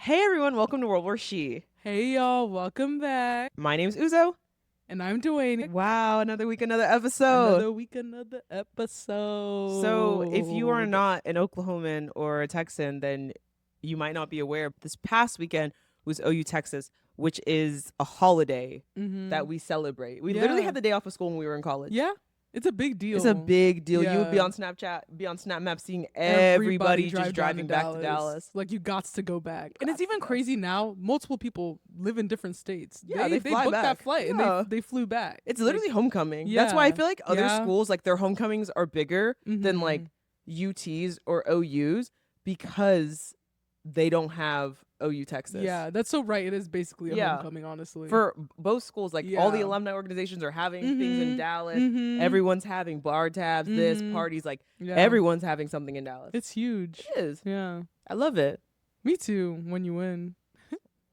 Hey everyone, welcome to World War She. Hey y'all, welcome back. My name's Uzo. And I'm Dwayne. Wow, another week, another episode. Another week, another episode. So, if you are not an Oklahoman or a Texan, then you might not be aware. This past weekend was OU Texas, which is a holiday that we celebrate. We literally had the day off of school when we were in college. Yeah, it's a big deal. It's a big deal. You would be Yeah. on Snapchat, be on Snap Map, seeing everybody just driving back to Dallas. Like you got to go back. And it's even crazy now. Multiple people live in different states. Yeah, they fly booked back. that flight Yeah. and they flew back. It's literally homecoming. yeah, That's why I feel like other yeah. schools, like their homecomings are bigger than like UTs or OUs because they don't have OU Texas. Yeah, that's so right. It is basically a Yeah. homecoming, honestly. For both schools, like all the Yeah. alumni organizations are having things in Dallas. Mhm. Everyone's having bar tabs, this parties, like Yeah. everyone's having something in Dallas. It's huge. It is. Yeah. I love it. Me too, when you win.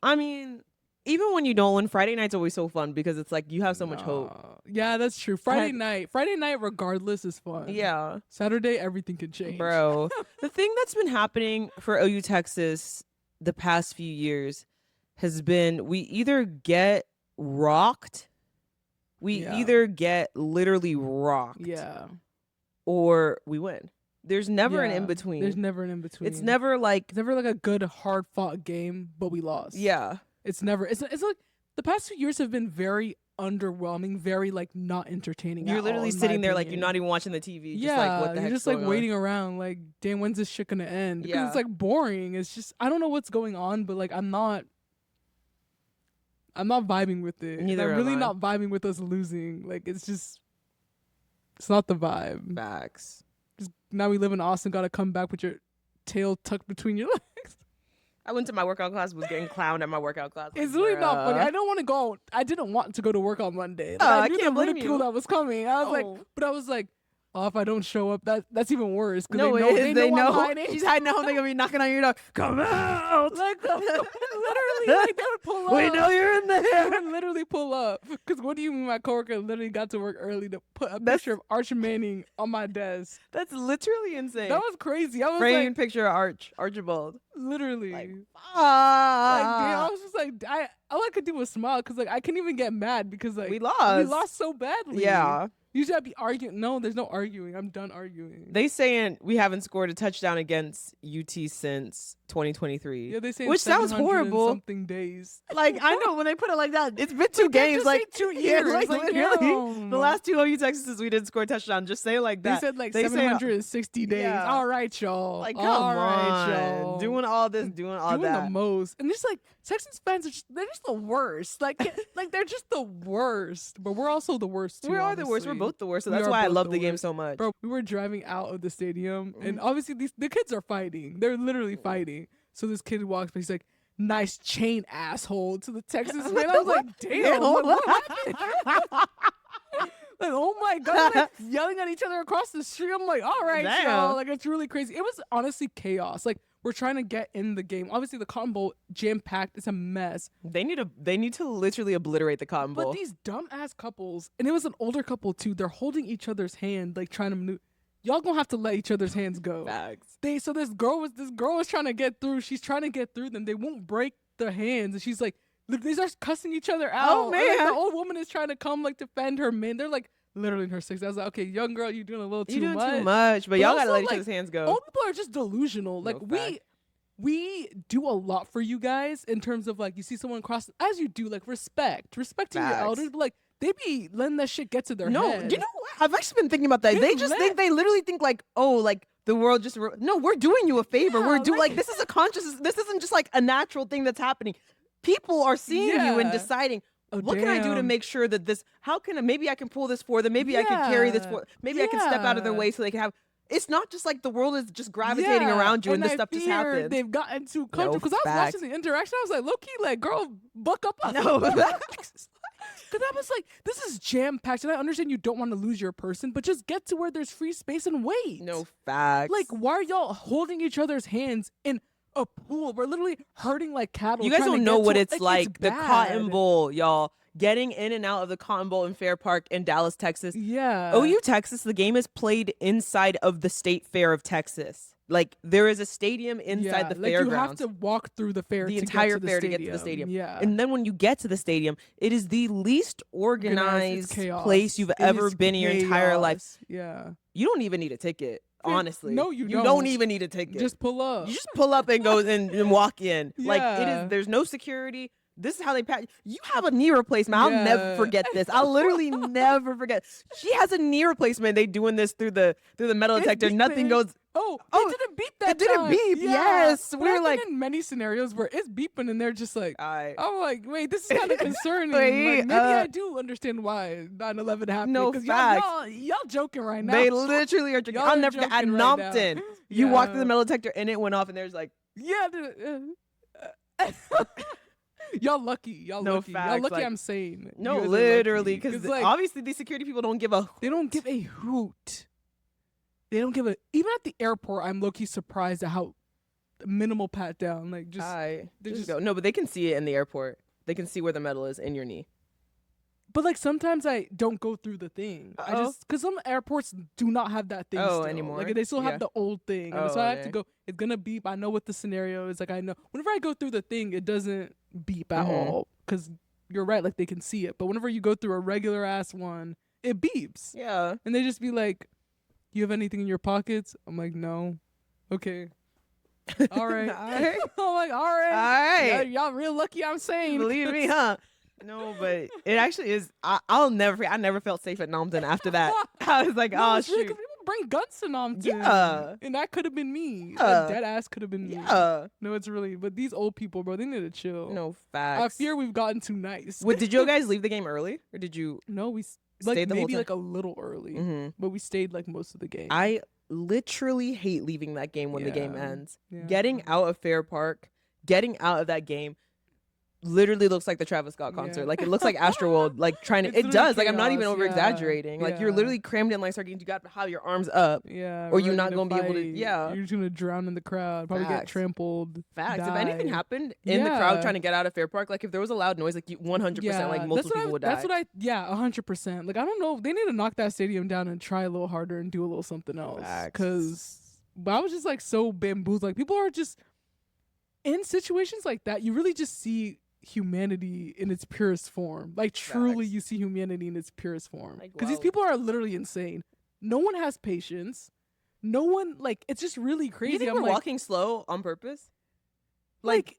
I mean, even when you don't win, Friday night's always so fun because it's like you have so much hope. Yeah, that's true. Friday night regardless is fun. Yeah. Saturday everything can change. Bro, the thing that's been happening for OU Texas the past few years has been we either get rocked, we Yeah. either get literally rocked, Yeah. or we win. There's never an Yeah. in between. There's never an in between. It's never like, It's never like a good hard fought game, but we lost. yeah. It's never it's like the past few years have been very underwhelming, very like not entertaining. You're at literally all, in my sitting there like you're opinion. not even watching the TV. Just Yeah, like, what the you're heck's just like going on? waiting around, like, damn, when's this shit gonna end? Because Yeah. it's like boring. It's just I don't know what's going on, but like I'm not vibing with it. And Neither I'm really am I. not vibing with us losing. Like it's not the vibe. Facts. Just, now we live in Austin, gotta come back with your tail tucked between your legs. I went to my workout class, was getting clowned at my workout class. It's like, really not funny. bruh. I don't want to go. I didn't want to go to work on Monday. Like, I I knew can't the blame ridicule you. that was coming. I was Oh. like, but I was like, oh, if I don't show up, that's even worse. No, they it know, is. they know. I'm know. hiding. She's hiding at home. They're gonna be knocking on your door. Come out! Like literally, like they would pull up. We know you're in They there. would literally pull up. Because what do you mean? My coworker literally got to work early to put a That's- picture of Arch Manning on my desk. That's literally insane. That was crazy. I was Framed like, picture of Archibald. literally. Like, Like, ah, damn, I was just like, all I could do was smile because like I couldn't even get mad because like we lost. we lost so badly. Yeah. Usually I'd be arguing. No, there's no arguing. I'm done arguing. They saying we haven't scored a touchdown against UT since 2023. Yeah, they say which sounds 700 and horrible. something days. Like, I know when they put it like that, it's been two Can't games. just Like, say 2 yeah, years. like, Like, literally, damn. the last two OU Texas we didn't score a touchdown. Just say it like They that. said like They say- 760 days. Yeah. All right, y'all. Like, come all on, right, y'all. doing all this, doing all Doing that. the most, and just like Texans fans are they're just the worst. Like like they're just the worst. But we're also the worst too. We are the worst. We're honestly. both the worst. So We that's are why I both love the the game worst. so much. Bro, we were driving out of the stadium, and Mm-hmm. obviously the kids are fighting. They're literally fighting. So this kid walks by, he's like, "Nice chain, asshole," to the Texans man. I was like, "Damn, what happened?" Like, oh my god, like yelling at each other across the street. I'm like, all right, Damn. y'all. Like, it's really crazy. It was honestly chaos. Like, we're trying to get in the game. Obviously, the Cotton Bowl jam packed. It's a mess. They need to literally obliterate the Cotton Bowl. But these dumbass couples, and it was an older couple too. They're holding each other's hand, like trying to maneuver. Y'all gonna have to let each other's hands go. Facts. So this girl was trying to get through. She's trying to get through them. They won't break their hands, and she's like, they start cussing each other out. Oh, And, like, man. the old woman is trying to come like defend her man. They're like literally in her 60s. I was like, okay, young girl, you doing a little You too doing much. too much, but But y'all also, gotta let each like, other's hands go. Old people are just delusional. Like facts. we do a lot for you guys in terms of like you see someone cross as you do like respecting your Facts. elders, but like they be letting that shit get to their No, head. you know what? I've actually been thinking about that. They They just let- think, they literally think like, oh, like the world just, no, we're doing you a favor. Yeah, We're doing, like- like, this is a conscious, this isn't just like a natural thing that's happening. People are seeing you and Yeah. deciding, Oh, what can I do to damn. make sure that this, maybe I can pull this for them. Maybe I can carry this Yeah. for, maybe I can step out of their Yeah. way so they can have, it's not just like the world is just gravitating around you and this I stuff just fear happens. They've gotten too comfortable because I was facts. watching the interaction. I was like, low key, like, girl, buck up. No, facts. Because I was like, this is jam packed, and I understand you don't want to lose your person, but just get to where there's free space and wait. No facts. Like, why are y'all holding each other's hands in a pool? We're literally hurting like cattle. you guys trying to don't know get what to- it's like. The bad. Cotton Bowl, y'all. Getting in and out of the Cotton Bowl in Fair Park in Dallas, Texas. Yeah. OU Texas, the game is played inside of the State Fair of Texas. Like there is a stadium inside Yeah, the like fairgrounds. you have to walk through the fair, the to entire get to the fair stadium. to get to the stadium. Yeah, And then when you get to the stadium, it is the least organized chaos. place you've It ever is been in your entire life. chaos. Yeah, You don't even need a ticket, honestly. no, you don't. don't. Even need a ticket. just pull up. You just pull up and go and walk in. Like it Yeah. is. There's no security. This is how they pat. You have a knee replacement. I'll never Yeah. forget this. I'll literally never forget. She has a knee replacement. They doing this through the metal It's detector. Nothing beeping. goes. Oh, Oh, it didn't beep that it didn't time. beep, Yeah. yes. But We were I've been like- in many scenarios where it's beeping and they're just like, I I'm like, wait, this is kind of concerning. Wait, like, maybe I do understand why 9/11 happened. No 'cause facts. y'all joking right now. They literally are. Y'all I'll are never forget. At joking right now. Nompton, you walked through Yeah. the metal detector and it went off, and there's like, Yeah. Y'all lucky. Y'all No lucky. Y'all facts, lucky like- I'm sane. no, You guys are literally, lucky. because like, obviously these security people don't give a. they don't give a hoot. They don't give a. Even at the airport, I'm low key surprised at how minimal pat down. Like just. I they just just- go. No, but they can see it in the airport. They can see where the metal is in your knee. But like sometimes I don't go through the thing. I Uh-oh. just because some airports do not have that thing. Oh, still. anymore? Like they still Yeah. have the old thing, and so Oh, I have yeah. to go. It's gonna beep. I know what the scenario is. Like I know whenever I go through the thing, it doesn't beep at Mhm. all. Because you're right, like they can see it. But whenever you go through a regular ass one, it beeps, Yeah. and they just be like, "You have anything in your pockets?" I'm like, "No." Okay. All right. Alright. I'm like, all right. Alright. Y'all real lucky I'm sane. Believe me, huh? No, but it actually is. I'll never forget. I never felt safe at Nompton after that. I was like, No, oh it's really shoot. 'cause people bring guns to Nompton. Yeah. And that could have been me. Yeah. That dead ass could have been me. Yeah. No, it's really, but these old people, bro, they need to chill. No I facts. fear we've gotten too nice. What, did you guys leave the game early, or did you? No, we Stayed like the whole maybe time? like a little early, Mm-hmm. but we stayed like most of the game. I literally hate leaving that game when the game Yeah. ends. Yeah. Getting out of Fair Park, getting out of that game, literally looks like the Travis Scott concert. Yeah. Like it looks like Astroworld. Like trying to. It's It literally does. Like I'm not even chaos, over exaggerating. Like you're yeah. literally crammed in like sardines. You got to have your arms up. Yeah. Or you're ready not to gonna be able to- fight. yeah. You're just gonna drown in the crowd. Probably get Facts. trampled. Facts. If anything die. happened in the crowd Yeah. trying to get out of Fair Park, like if there was a loud noise, like 100%, like multiple people would die. That's what I. Yeah, 100%. Like I don't know. They need to knock that stadium down and try a little harder and do a little something else. Facts. But I was just like so bamboozled. Like people are just in situations like that. You really just see humanity in its purest form. Like truly, Facts. you see humanity in its purest form. Like, Because these wow. people are literally insane. No one has patience. No one like. It's just really crazy. You think I'm we're like, walking slow on purpose? like,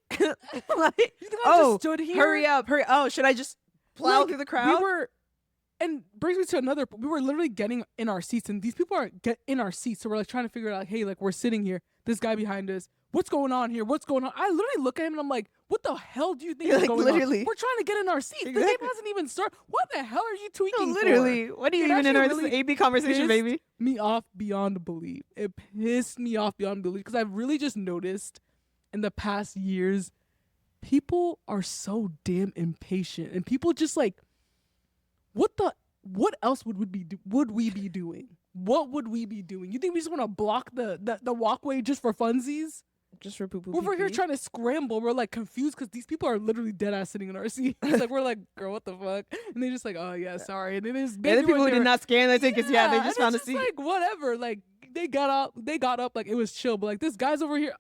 like you think I oh, just stood here? hurry up, hurry! Oh, should I just plow Like, through the crowd? We were, and brings me to another. We were literally getting in our seats, and these people are get in our seats. So we're like trying to figure it out. Like, hey, like we're sitting here. This guy behind us. What's going on here? What's going on? I literally look at him and I'm like, what the hell do you think is Like, going literally. on? We're trying to get in our seats. The game Exactly. hasn't even started. What the hell are you tweaking No, for? literally. What are you It even in actually our really this is AB conversation, pissed baby? me off beyond belief. It pissed me off beyond belief because I've really just noticed in the past years, people are so damn impatient, and people just like, what else would we be doing? What would we be doing? You think we just want to block the walkway just for funsies? Just for poo poo. We're over here trying to scramble. We're like confused because these people are literally dead ass sitting in our seats. Like we're like, girl, what the fuck? And they just like, oh yeah, sorry. And then there's And the people who did not scan their tickets, yeah, they and just found a it's seat. like whatever. Like they got up like it was chill. But like this guy's over here.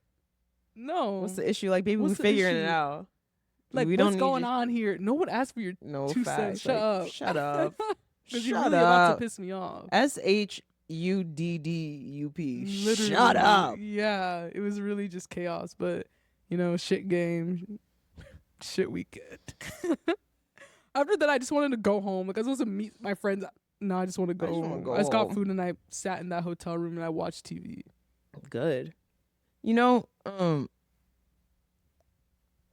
No. What's the issue? Like, baby, we're What's the figuring it issue? out. like we what's don't going need you- on here? No one asked for your No 2 facts. cents. Shut like, up. Shut up. Because you're Shut really about up. to piss me off. SHUDDUP. Literally, Shut up. Yeah, it was really just chaos. But you know, shit game, shit weekend. After that, I just wanted to go home. Like I was supposed to meet my friends. No, I just want to go just wanna home. go I just got home. food and I sat in that hotel room and I watched TV. Good. You know,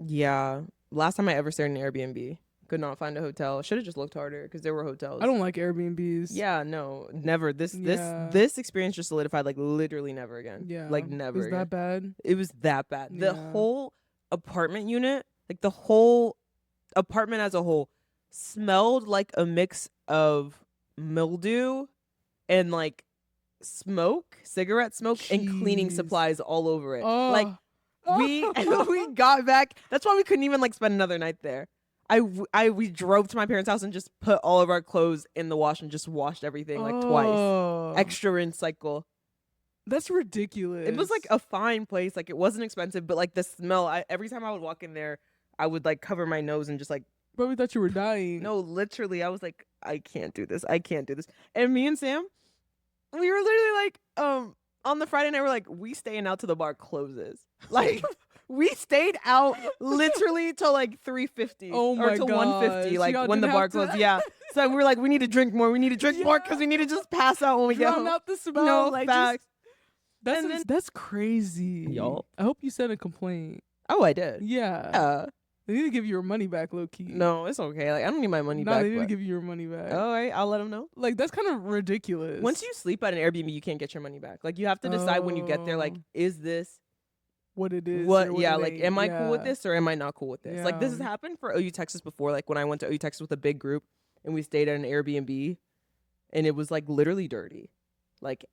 yeah. Last time I ever stayed in an Airbnb, could not find a hotel. Should have just looked harder because there were hotels. I don't like Airbnbs. Yeah, no, never. Yeah. This experience just solidified. Like literally never again. Yeah. like never. Was again. that bad? It was that bad. The Yeah. whole apartment unit, like the whole apartment as a whole, smelled like a mix of mildew and like cigarette smoke, and cleaning Jeez. supplies all over it. Oh. Like we we got back. That's why we couldn't even like spend another night there. We drove to my parents' house and just put all of our clothes in the wash and just washed everything like twice. Oh. Extra rinse cycle. That's ridiculous. It was like a fine place. Like it wasn't expensive, but like the smell, every time I would walk in there, I would like cover my nose and just like, Probably thought you were dying. no, literally, I was like, I can't do this. I can't do this. And me and Sam, we were literally like, on the Friday night, we're like, we staying out till the bar closes. Like, we stayed out literally till like 3:50 Oh or my till gosh. 1:50, like Y'all when the didn't bar have to- closed. Yeah. So we were like, we need to drink more. We need to drink more because we need to just pass out when we get Drown home. out the smell. No, like, facts. That's And then- that's crazy. Yup. I hope you sent a complaint. Oh, I did. Yeah. They need to give you your money back, low key. No, it's okay. Like I don't need my money No, back. they need to but- give you your money back. All right, I'll let them know. Like that's kind of ridiculous. Once you sleep at an Airbnb, you can't get your money back. Like you have to decide when you get there. Like, Oh. is this what it is. what? or Yeah. it Like, ain't. am I cool with Yeah. this or am I not cool with this? Like this has Yeah. happened for OU Texas before. Like when I went to OU Texas with a big group and we stayed at an Airbnb, and it was like literally dirty, like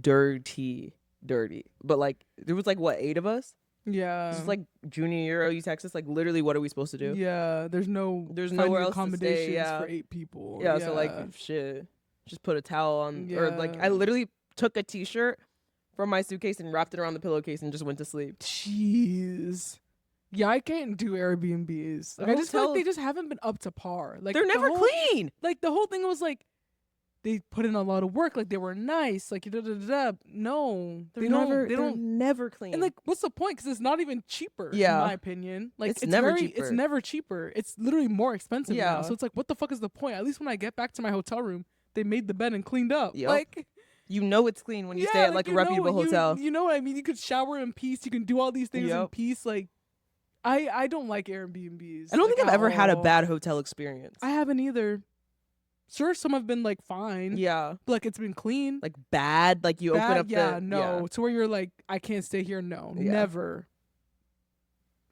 dirty. But like there was like what 8 of us. Yeah. This is like junior year OU Texas. Like literally, what are we supposed to do? Yeah. There's There's finding nowhere else to stay, accommodations yeah. for 8 people. Yeah, so like shit, just put a towel on, or like I Yeah. literally took a t-shirt from my suitcase and wrapped it around the pillowcase and just went to sleep. Jeez. Yeah, I can't do Airbnbs. Like, I just feel like Hotel- they just haven't been up to par. Like They're the never whole- clean. Like the whole thing was like they put in a lot of work. Like they were nice. Like da da da da. No, they don't. They They're don't. never clean. And like, what's the point? Because it's not even cheaper. Yeah. In my opinion, like It's never It's cheaper. never cheaper. It's literally more expensive now. Yeah. So it's like, what the fuck is the point? At least when I get back to my hotel room, they made the bed and cleaned up. Yup. Like. you know it's clean when you Yeah, stay at like a you know reputable what- hotel. You know what I mean? You could shower in peace. You can do all these things in Yup. peace. Like, I don't like Airbnbs. I don't think like, I've at ever had a all. bad hotel experience. I haven't either. Sure, some have been like fine. Yeah, But, like it's been clean. like bad. Like you open Bad, up yeah, the no. To where you're like, I can't stay here. No, Yeah. never.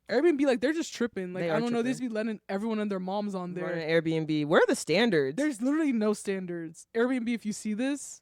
Airbnb, like they're just tripping. Like They I are don't know. They tripping. just be letting everyone and their moms on Run there. an Airbnb. Where are the standards? There's literally no standards. Airbnb, if you see this,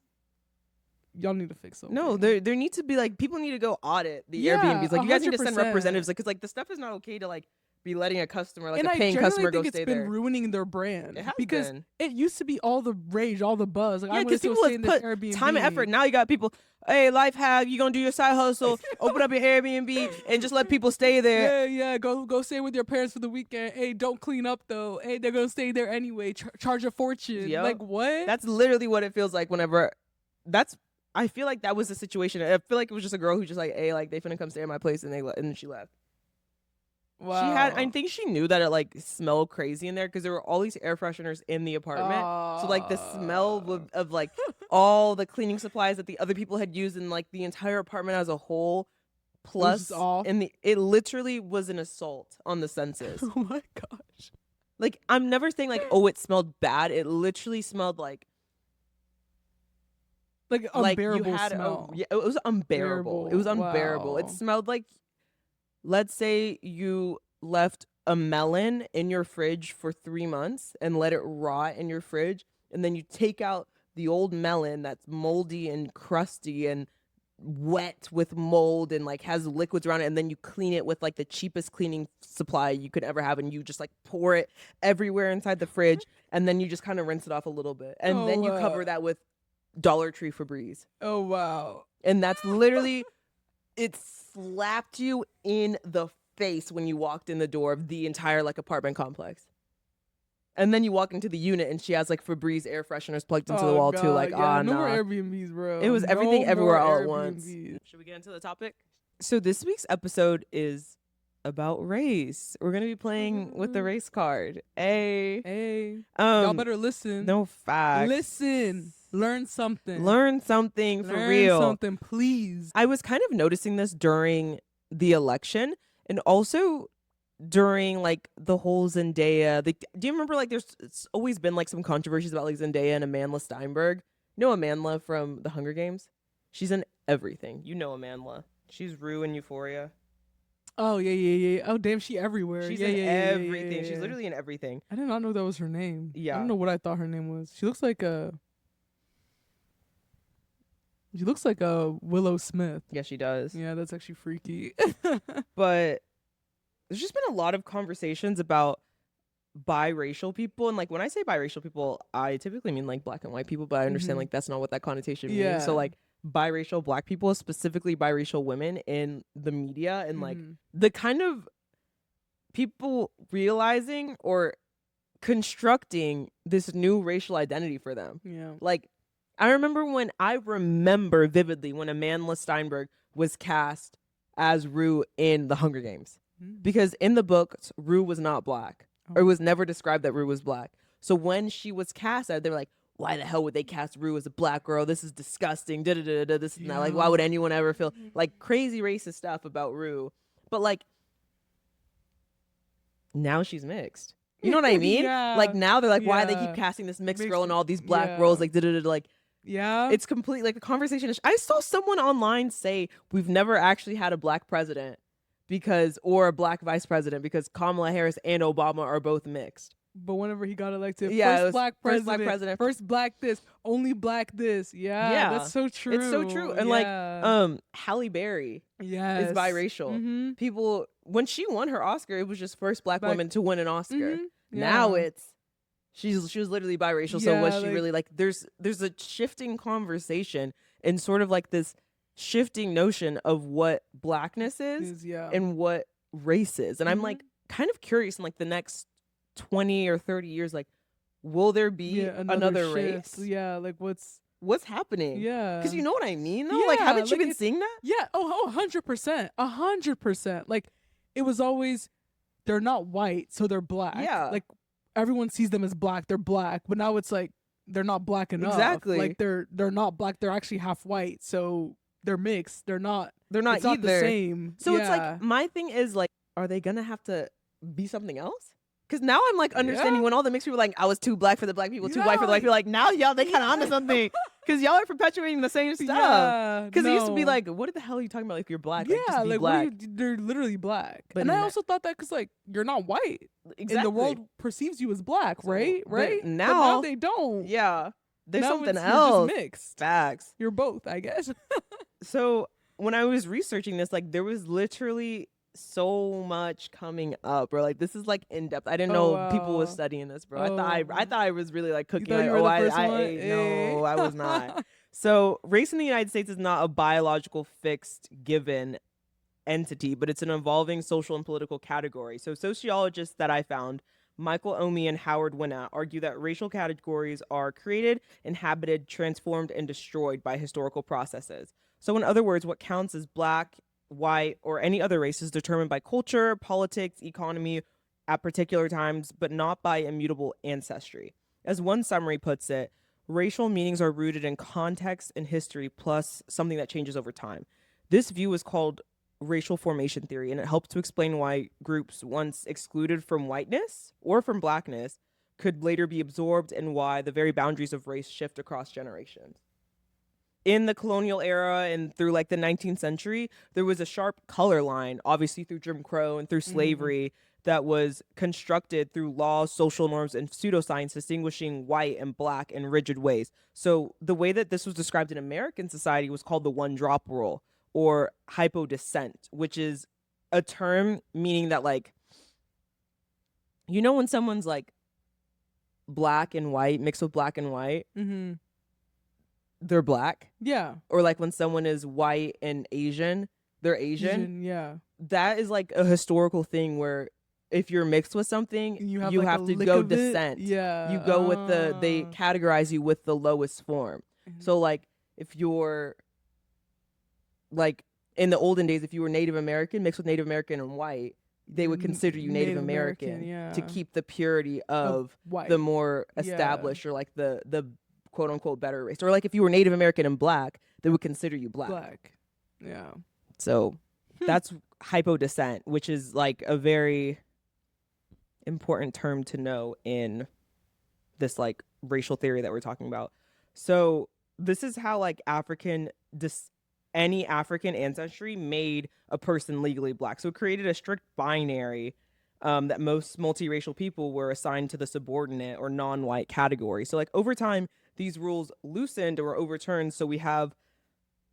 y'all need to fix something. No, there needs to be like people need to go audit the Yeah, Airbnbs. Like you guys need to send 100%. representatives, like because like the stuff is not okay to like be letting a customer, like and a I paying genuinely customer, go think it's stay been there. ruining their brand It has because been. it used to be all the rage, all the buzz. Like Yeah, I'm gonna because go people stay in this have put Airbnb. time and effort. Now you got people. Hey, life hack. You gonna do your side hustle? Open up your Airbnb and just let people stay there. Yeah. Go stay with your parents for the weekend. Hey, don't clean up though. Hey, they're gonna stay there anyway. Charge a fortune. Yup. Like what? That's literally what it feels like whenever. I feel like that was the situation. I feel like it was just a girl who just like, hey, like they finna come stay at my place, and and she left. wow. She had. I think she knew that it like smelled crazy in there because there were all these air fresheners in the apartment. So like the smell of like all the cleaning supplies that the other people had used in like the entire apartment as a whole, plus just off. it literally was an assault on the senses. Oh my gosh. Like I'm never saying like, oh, it smelled bad. It literally smelled like Like you unbearable had smell. yeah, it was unbearable. It was Bearable. unbearable. It Wow. smelled like, let's say you left a melon in your fridge for 3 months and let it rot in your fridge, and then you take out the old melon that's moldy and crusty and wet with mold and like has liquids around it, and then you clean it with like the cheapest cleaning supply you could ever have, and you just like pour it everywhere inside the fridge, and then you just kind of rinse it off a little bit, and Oh, then you wow. cover that with Dollar Tree Febreze. Oh wow. And that's literally, it slapped you in the face when you walked in the door of the entire like apartment complex. And then you walk into the unit and she has like Febreze air fresheners plugged into the Oh, wall too. God, Like, yeah, no more nah. Airbnbs, bro. It was everything No everywhere more all at once. Airbnbs. Should we get into the topic? So this week's episode is about race. We're gonna be playing with the race card. Hey, y'all Um, better listen. no facts. Listen. Learn something. Learn something for Learn real. something, please. I was kind of noticing this during the election and also during like the whole Zendaya. Do you remember like it's always been like some controversies about like Zendaya and Amandla Steinberg? You know Amandla from the Hunger Games? She's in everything. You know Amandla. She's Rue in Euphoria. Oh yeah. Oh damn, she everywhere. She's yeah, in yeah, everything. Yeah, She's yeah. literally in everything. I did not know that was her name. I Yeah. don't know what I thought her name was. She looks like a. She looks like a Willow Smith. Yeah, she does. Yeah, that's actually freaky. But there's just been a lot of conversations about biracial people, and like when I say biracial people, I typically mean like black and white people, but I understand Mhm. like that's not what that connotation means. Yeah. So like biracial Black people, specifically biracial women in the media, and like Mhm. the kind of people realizing or constructing this new racial identity for them. Yeah. Like, I remember vividly when Amandla Steinberg was cast as Rue in The Hunger Games. Because in the books, Rue was not Black. Or it was never described that Rue was Black. So when she was cast, they were like, why the hell would they cast Rue as a Black girl? This is disgusting. This and that. Like, why would anyone ever feel like crazy racist stuff about Rue? But like, now she's mixed. You know what I mean? Yeah. Like now they're like, why they Yeah. keep casting this mixed girl Mixed- and all these Black yeah. girls? Like, like Yeah. it's complete like the conversation. I saw someone online say we've never actually had a Black president or a Black vice president because Kamala Harris and Obama are both mixed. But whenever he got elected, Yeah, it first was Black first president, Black president. first Black this, only Black this. Yeah, that's so true. It's so true. And like Halle Berry yes. is biracial. Mm-hmm. People, when she won her Oscar, it was just first Black woman to win an Oscar. Mhm. Now Yeah. it's she was literally biracial. So was Yeah, she like- really like there's a shifting conversation and sort of like this shifting notion of what Blackness is yeah. and what race is. And I'm Mhm. like kind of curious in like the next 20 or 30 years, like will there be another shift. race? Yeah, like what's happening? yeah. Because you know what I mean though? Like Yeah, haven't you like been it's- seeing that? Yeah, 100%. 100%. Like it was always they're not white, so they're Black. Yeah. Like everyone sees them as Black, they're Black, but now it's like they're not Black enough. Exactly. Like they're not Black, they're actually half white, so they're mixed. They're not It's it's not the either. same. So it's Yeah. like my thing is like, are they gonna have to be something else? Because now I'm like understanding Yeah. when all the mixed people are like I was too Black for the Black people, too white for the Yeah. white people. Like now y'all they kind of onto something because y'all are perpetuating the same stuff. Yeah, Because it used to be no. like, what the hell are you talking about? Like you're Black, like, yeah, just be like Black. what they're literally Black. But And I na- also thought that because like you're not white, Exactly. and the world perceives you as Black, So, right? but Right. But now- now they don't. Yeah, there's Now something you're else. just mixed. Facts. You're both, I guess. So when I was researching this, like there was literally so much coming up, bro. Like this is like in depth. I didn't Oh, know people was wow. studying this, bro. Oh. I thought I was really like cooking. thought Like, you were oh, the first one? no, Eh. I was not. So race in the United States is not a biological fixed given entity, but it's an evolving social and political category. So sociologists that I found, Michael Omi and Howard Winnett, argue that racial categories are created, inhabited, transformed, and destroyed by historical processes. So in other words, what counts as Black, white, or any other race is determined by culture, politics, economy at particular times, but not by immutable ancestry. As one summary puts it, racial meanings are rooted in context and history plus something that changes over time. This view is called racial formation theory, and it helps to explain why groups once excluded from whiteness or from Blackness could later be absorbed and why the very boundaries of race shift across generations. In the colonial era and through like the 19th century, there was a sharp color line, obviously through Jim Crow and through slavery, that was constructed through laws, social norms, and pseudoscience distinguishing white and Black in rigid ways. So the way that this was described in American society was called the one drop rule or hypodescent, which is a term meaning that like, you know, when someone's like Black and white, mixed with Black and white, Mm-hmm. they're Black. Yeah. Or like when someone is white and Asian, they're Asian. Yeah. That is like a historical thing where if you're mixed with something, And you like, have a to lick go of it. descent. Yeah. You go with they categorize you with the lowest form. Mhm. So like if you're like in the olden days, if you were Native American mixed with Native American and white, they would consider you Native American yeah. to keep the purity of white. the more Yeah. established or like the quote unquote better race. Or like if you were Native American and Black, they would consider you Black. Yeah. So that's hypodescent, which is like a very important term to know in this like racial theory that we're talking about. So this is how like any African ancestry made a person legally Black. So it created a strict binary that most multiracial people were assigned to the subordinate or non-white category. So like over time, these rules loosened or overturned. So we have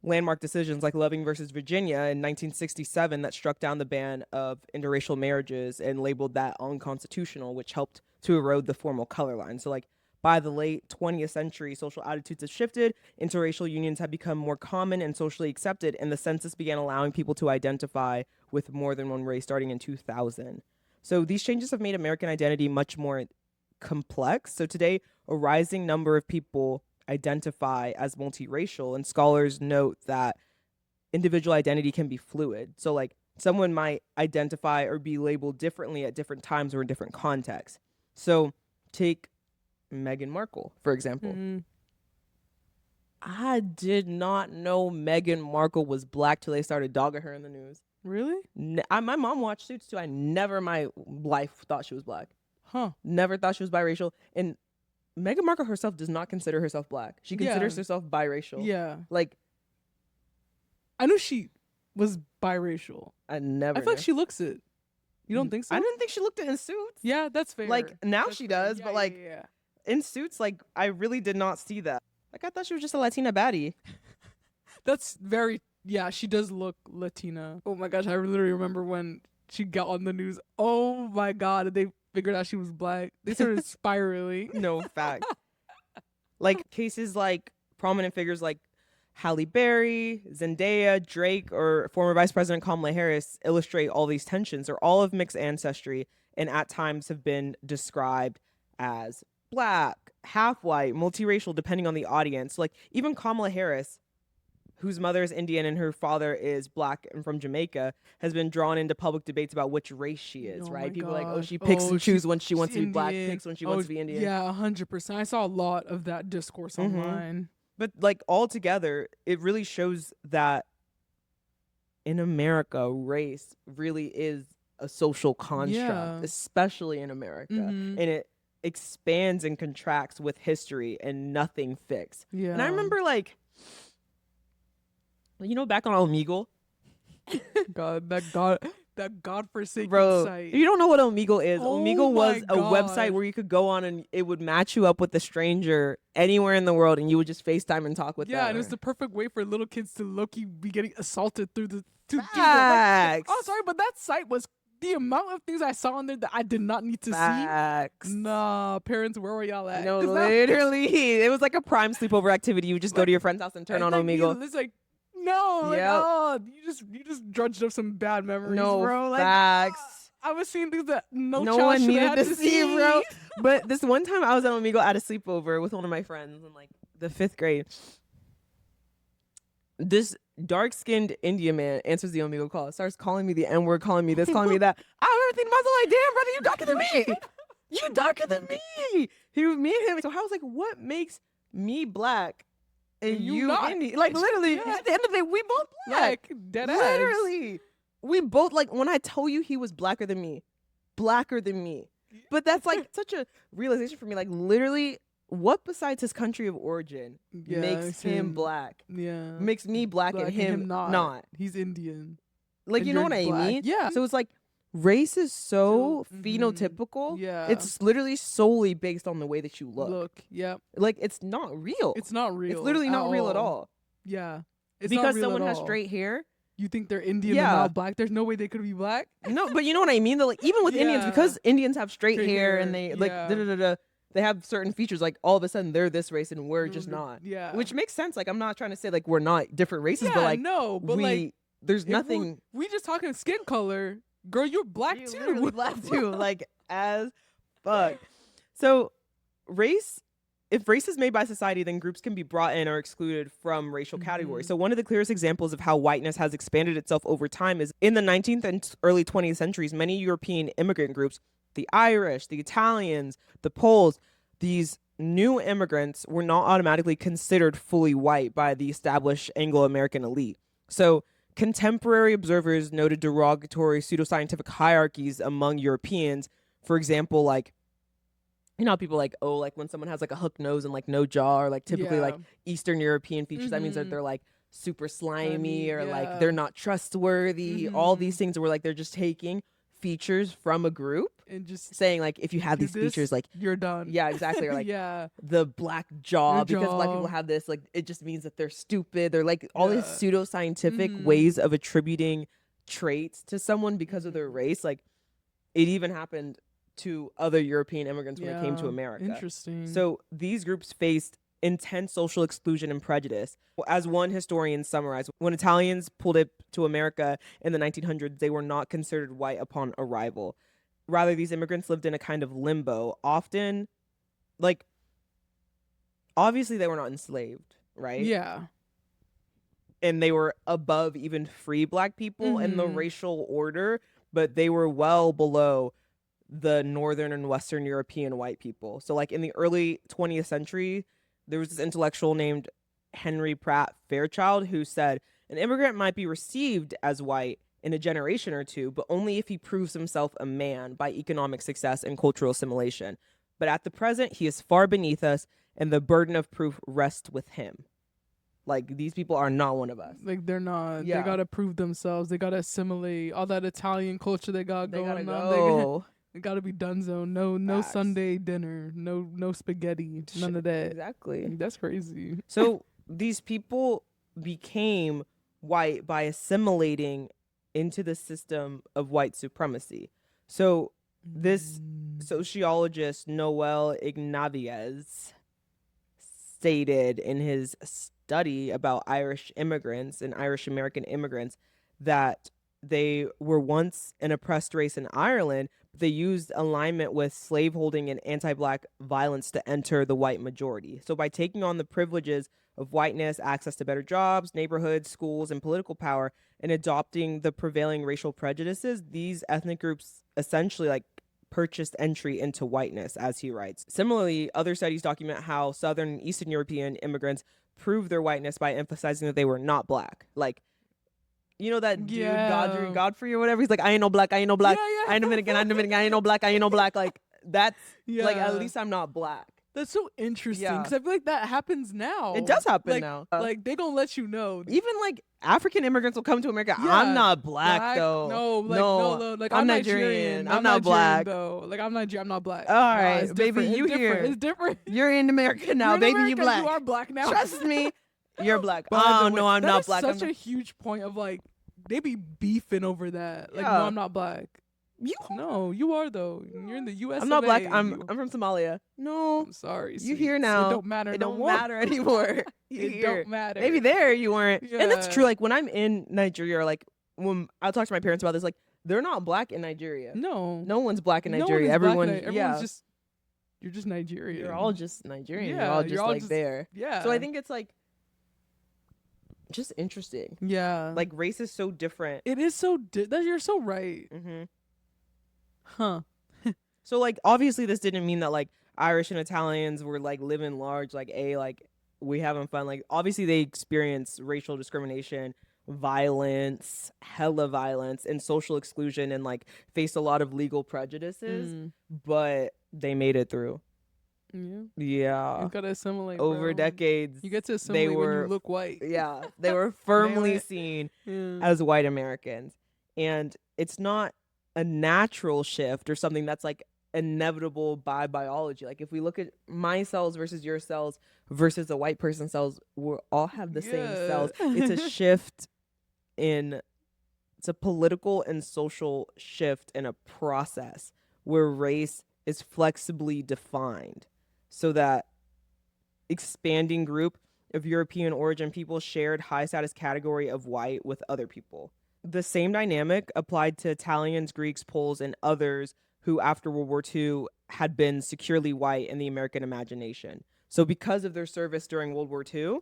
landmark decisions like Loving versus Virginia in 1967 that struck down the ban of interracial marriages and labeled that unconstitutional, which helped to erode the formal color line. So like by the late 20th century, social attitudes have shifted, interracial unions have become more common and socially accepted, and the census began allowing people to identify with more than one race starting in 2000. So these changes have made American identity much more complex. So today, a rising number of people identify as multiracial, and scholars note that individual identity can be fluid. So like someone might identify or be labeled differently at different times or in different contexts. So take Meghan Markle, for example. I did not know Meghan Markle was black till they started dogging her in the news. Really? My mom watched Suits too. I never in my life thought she was black. Huh. Never thought she was biracial. And Meghan Markle herself does not consider herself black. She considers herself biracial. Yeah. Like, I knew she was biracial. I never I feel like knew. she looks it. You don't think so? I didn't think she looked it in Suits. Yeah, that's fair. Like, now That's she fair. does, Yeah, but yeah, like yeah. in Suits, like I really did not see that. Like I thought she was just a Latina baddie. That's very, yeah, she does look Latina. Oh my gosh, I literally remember when she got on the news. Oh my God, they figured out she was black. They started spiraling. No fact. Like cases like prominent figures like Halle Berry, Zendaya, Drake, or former Vice President Kamala Harris illustrate all these tensions. They're all of mixed ancestry and at times have been described as black, half white, multiracial, depending on the audience. Like even Kamala Harris, whose mother is Indian and her father is black and from Jamaica, has been drawn into public debates about which race she is, Oh right? my People are like, oh, God. she picks Oh, and chooses when she wants she's to be black, Indian. picks when she wants to be Indian. Yeah, 100%. I saw a lot of that discourse online. But like all together, it really shows that in America, race really is a social construct, Yeah. especially in America. Mhm. And it expands and contracts with history and nothing fixed. Yeah. And I remember like, you know, back on Omegle, that godforsaken bro, site. you don't know what Omegle is. Oh Omegle was my a website God. where you could go on and it would match you up with a stranger anywhere in the world and you would just FaceTime and talk with them. Yeah, and it was the perfect way for little kids to low-key be getting assaulted through the Facts. oh, sorry, but that site was the amount of things I saw on there that I did not need to Facts. see. Nah, parents, where were y'all at? No, 'Cause that- literally. It was like a prime sleepover activity. You would just go to your friend's house and turn on like, Omegle. It's like, no, like, Yep. oh, you just drudged up some bad memories, No bro. Like, facts. I was seeing things that no No child one should needed have had to see, bro. But this one time I was at Omegle at a sleepover with one of my friends in like the 5th grade. This dark-skinned Indian man answers the Omegle call, starts calling me the N-word, calling me this, calling me that. I remember thinking to myself, like, damn, brother, you darker than me. You darker than me. He was me and him. So I was like, what makes me black and And you you not. Indian? Like, literally, Yeah. at the end of the day, we both black. Like, dead ass. Literally. We both, like, when I told you he was blacker than me. But that's like such a realization for me. Like, literally, what besides his country of origin Yeah, makes him black? Yeah. Makes me black and him not. He's Indian. Like, and you know you're what I black. mean? Yeah. So it's like race is so Mhm. phenotypical. Yeah. It's literally solely based on the way that you look. Yep. Like, it's not real. It's not real. It's literally not real at all. Yeah. It's not Because real someone at has all. straight hair. You think they're Indian Yeah. and not black? There's no way they could be black. No, but you know what I mean? Though, like, even with Indians, Yeah. because Indians have straight Straight hair hair, and they like yeah. they have certain features. Like all of a sudden they're this race and we're just not. Yeah. Which makes sense. Like I'm not trying to say like we're not different races, yeah, but like no, but we like there's if we- nothing. We just talking skin color. Girl, you're black You're too. literally black too, like as fuck. So race. If race is made by society, then groups can be brought in or excluded from racial categories. Mhm. So one of the clearest examples of how whiteness has expanded itself over time is in the 19th and early 20th centuries, many European immigrant groups, the Irish, the Italians, the Poles, these new immigrants were not automatically considered fully white by the established Anglo-American elite. So contemporary observers noted derogatory pseudoscientific hierarchies among Europeans. For example, like, you know how people like, oh, like when someone has like a hook nose and like no jaw, or like typically like Eastern European features, that means that Mhm. they're like super slimy Slimy, or like yeah. they're not trustworthy. All Mhm. these things where like they're just taking features from a group, and just saying like if you have do these this, features, like you're done. yeah, exactly, or like yeah. the black jaw, Your because black jaw. people have this, like it just means that they're stupid. They're like all these Yeah. pseudoscientific Mhm. ways of attributing traits to someone because of their race. Like it even happened to other European immigrants when it came to Yeah, America. Interesting. So these groups faced intense social exclusion and prejudice. As one historian summarized, when Italians pulled up to America in the 1900s, they were not considered white upon arrival. Rather, these immigrants lived in a kind of limbo, often, like, obviously they were not enslaved, right? Yeah. And they were above even free Black people in the Mhm. racial order, but they were well below the Northern and Western European white people. So, like, in the early 20th century, there was this intellectual named Henry Pratt Fairchild who said an immigrant might be received as white in a generation or two, but only if he proves himself a man by economic success and cultural assimilation. But at the present, he is far beneath us, and the burden of proof rests with him. Like, these people are not one of us. Like, they're not. Yeah. They gotta prove themselves. They gotta assimilate all that Italian culture they got They going gotta on. go. They gotta be donezo. No Facts. Sunday dinner. No spaghetti. None of that. Exactly. That's crazy. So these people became white by assimilating into the system of white supremacy. So this sociologist, Noel Ignatieff, stated in his study about Irish immigrants and Irish American immigrants that they were once an oppressed race in Ireland, but they used alignment with slaveholding and anti-Black violence to enter the white majority. So by taking on the privileges of whiteness, access to better jobs, neighborhoods, schools, and political power, and adopting the prevailing racial prejudices, these ethnic groups essentially like purchased entry into whiteness, as he writes. Similarly, other studies document how Southern and Eastern European immigrants proved their whiteness by emphasizing that they were not Black. Like, you know that dude, Yeah. Godfrey or whatever? He's like, I ain't no Black, I ain't no Black, Yeah. I ain't Dominican, I ain't no Black, I ain't no Black. Like, that's, like, Yeah. at least I'm not Black. That's so interesting Yeah. because I feel like that happens now. It does happen like, now. Like they gonna let you know. Even like African immigrants will come to America. Yeah, I'm not black though. No, like I'm I'm Nigerian. I'm Nigerian, not black. though. Like I'm Nigerian. I'm not black. All right, it's baby, different. you It's here. different. It's different. You're in America now, You're in baby. America, You black. You are black now. Trust me, you're black. By Oh the way, no, I'm that not is black. Such a huge point of like they be beefing over that. Like Yeah. no, I'm not black. You? No, you are though. You're in the U.S. I'm not black. I'm from Somalia. No, I'm sorry. you here now. It don't matter. It no don't more. matter anymore. You It here. don't matter. Maybe there you weren't. And that's Yeah. true. Like when I'm in Nigeria, or like when I'll talk to my parents about this, like they're not black in Nigeria. No. No one's black in No one Nigeria. is black in Everyone, Ni- everyone's yeah, just you're just Nigerian. you're all just Nigerian. Yeah, you're all you're just all like just- there. yeah. So I think it's like just interesting. yeah. Like race is so different. it is so that you're so right. Mm-hmm. Huh. So like obviously this didn't mean that like Irish and Italians were like living large, like like we having fun. Like obviously they experienced racial discrimination, violence, hella violence, and social exclusion, and like faced a lot of legal prejudices, Mm. but they made it through. Yeah. Yeah. You gotta assimilate Over bro. decades. You get to assimilate when were- you look white. Yeah. They were firmly it. seen Yeah. as white Americans. And it's not a natural shift or something that's like inevitable by biology. Like if we look at my cells versus your cells versus a white person's cells, we all have the same Yeah. cells. It's a shift it's a political and social shift in a process where race is flexibly defined so that expanding group of European origin people shared high status category of white with other people. The same dynamic applied to Italians, Greeks, Poles, and others who after World War II had been securely white in the American imagination. So because of their service during World War II,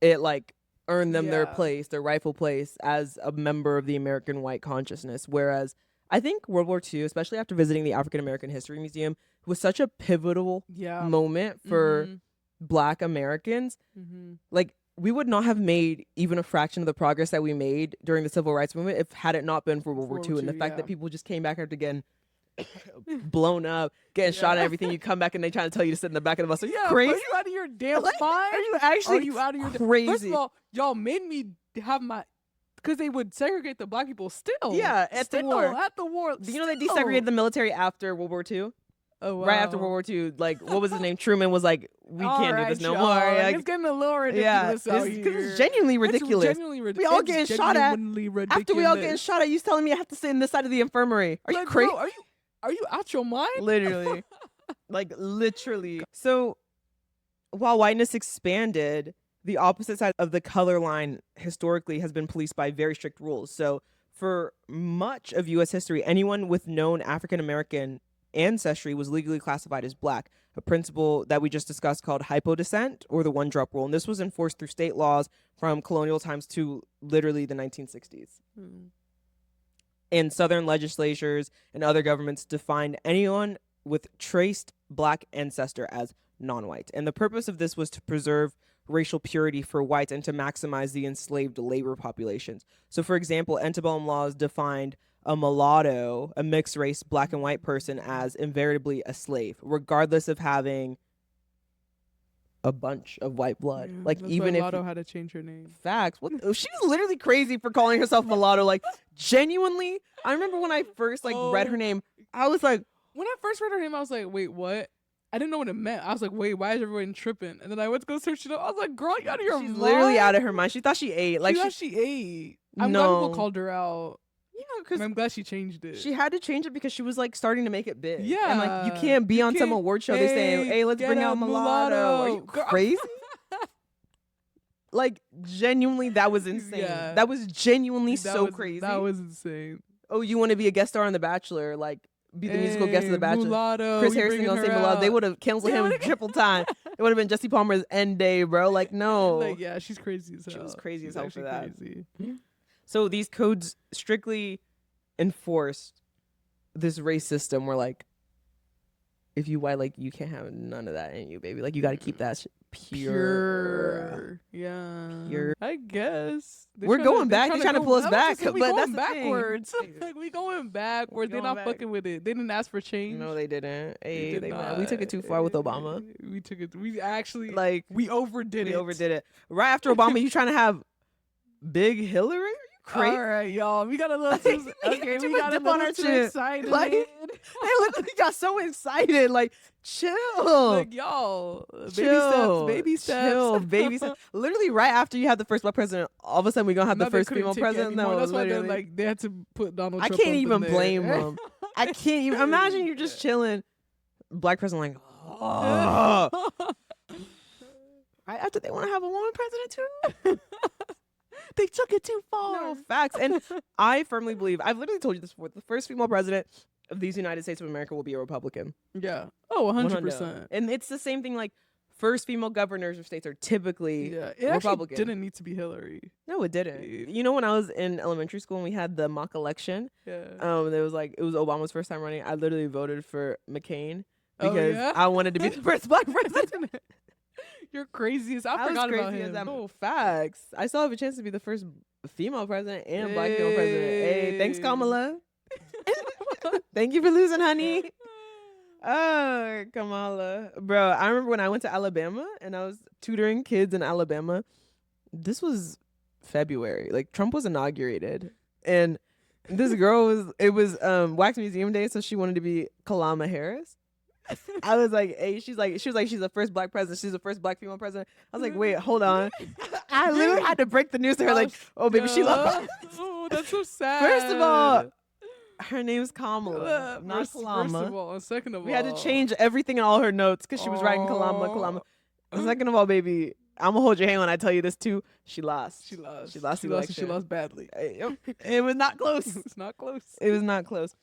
it like earned them their Yeah. place, their rightful place as a member of the American white consciousness. Whereas I think World War II, especially after visiting the African American History Museum, was such a pivotal Yeah. moment for Mhm. Black Americans. Mhm. Like we would not have made even a fraction of the progress that we made during the civil rights movement if had it not been for World War II, and the fact yeah. that people just came back after getting blown up, getting shot and Yeah. everything. You come back and they trying to tell you to sit in the back of the bus. Are you Yeah, crazy? Are you out of your damn Like, mind? Are you actually Are you out of your crazy? First of all, y'all made me have my because they would segregate the black people still. Yeah, at the Still, war. At the war. Do you know they still. desegregated the military after World War II? Oh, Right after wow. World War II, like what was his name? Truman was like, we All can't do right, this no y'all. more. Like, Like, it's getting a little yeah, ridiculous out because here. it's genuinely ridiculous. It's genuinely We all it's getting shot at. genuinely After we all getting ridiculous. shot at, you telling me I have to sit in this side of the infirmary? Are you Like, crazy? bro, Are you out your mind? Literally. Like, literally. So while whiteness expanded, the opposite side of the color line historically has been policed by very strict rules. So for much of U.S. history, anyone with known African American ancestry was legally classified as black, a principle that we just discussed called hypodescent, or the one-drop rule. And this was enforced through state laws from colonial times to literally the 1960s. And Southern legislatures and other governments defined anyone with traced black ancestor as non-white. And the purpose of this was to preserve racial purity for whites and to maximize the enslaved labor populations. So, for example, antebellum laws defined a mulatto, a mixed race black and white person, as invariably a slave, regardless of having a bunch of white blood. Yeah, like, that's even why if Mulatto had to change her name. facts, what she's literally crazy for calling herself mulatto. Like, genuinely, I remember when I first read her name, I was like, when I first read her name, I was like, wait, what? I didn't know what it meant. I was like, wait, why is everyone tripping? And then I went to go search it up. I was like, girl, you out of your mind? she's literally out of her mind. She thought she ate. Like, she thought she ate. I'm glad No. people called her out. yeah, And because I'm glad she changed it. she had to change it because she was like starting to make it big. Yeah. And like, you can't be You on some can't- award show. They saying, hey, let's get bring a out mulatto. Are you Girl. crazy? Like, genuinely, that was insane. Yeah. That was genuinely That so was- crazy. That was insane. Oh, you want to be a guest star on The Bachelor? Like, be the musical guest of The Bachelor. Mulatto, Chris we Harrison bringing gonna say her mulatto. They out. would have canceled They him would've- triple time. It would have been Jesse Palmer's end day, bro. Like, no. Like, yeah, she's crazy as hell. She was crazy as She's hell for actually that. Crazy. So these codes strictly enforced this race system where, like, if you white, like, you can't have none of that in you, baby. Like, you got to keep that shit pure. Yeah. Pure. I guess. We're going back. They're trying to pull us I was back, just saying, we but going that's the thing. backwards. Like, we going backwards. They're going not back. fucking with it. They didn't ask for change. No, they didn't. Hey, did they not. we took it too far with Obama. We took it. We actually Like, we overdid we it. overdid it. Right after Obama, you trying to have big Hillary? Are you crazy? All right, y'all. We got a little too, okay. Too We much got a dip on little our too chin. excited. Like, They literally got so excited. Like, chill. like y'all, Chill. baby steps. Chill, baby steps. Literally, right after you have the first black president, all of a sudden we're gonna have No, the they first couldn't female take it president. anymore. No, That's why literally. they had to put Donald I Trump. can't up even in there. blame them. I can't even imagine you're just chilling. Black president, like, oh. Right after they want to have a woman president too. They took it too far. No, facts. And I firmly believe, I've literally told you this before, the first female president of these United States of America will be a Republican. Yeah. Oh, 100%. 100%. And it's the same thing, like, first female governors of states are typically Yeah. It Republican. actually didn't need to be Hillary. No, it didn't. Yeah. You know, when I was in elementary school and we had the mock election, Yeah. there was like, it was Obama's first time running. I literally voted for McCain Oh, because yeah? I wanted to be the first black president. You're crazy as I was forgot about crazy him. as that. Oh, facts. I still have a chance to be the first female president and black female president. Hey, thanks, Hey. Kamala. Thank you for losing, honey. Oh, Kamala. Bro, I remember when I went to Alabama and I was tutoring kids in Alabama. This was February. Like, Trump was inaugurated. And this girl it was Wax Museum Day, so she wanted to be Kalama Harris. I was like, hey, she was like, she's the first black president. She's the first black female president. I was like, wait, hold on. I literally had to break the news to her, like, oh, baby, she loved. Oh, that's so sad. First of all, her name's Kamala, not First Kalama. of all, and second of all, We had to change everything in all her notes because she was writing Kalama. And second of all, baby, I'm gonna hold your hand when I tell you this too. She lost. She lost. She lost the She election. lost badly. It was not close. It's not close. It was not close.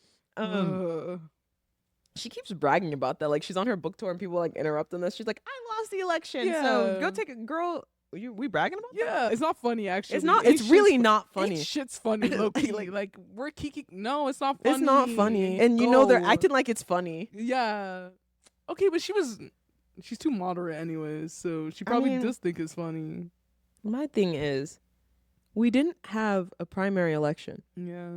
She keeps bragging about that. Like, she's on her book tour and people like interrupting this. She's like, I lost the election. So Yeah. go take it. Girl, we bragging about that? Yeah, it's not funny actually. It's not. Ain't It's shit's really fu- not ain't funny. shit's funny, low-key. like we're kiki. No, it's not funny. It's not funny. And you know they're Go. acting like it's funny. Yeah. Okay, but she's too moderate anyways, so she probably mean- does think it's funny. My thing is, we didn't have a primary election. Yeah.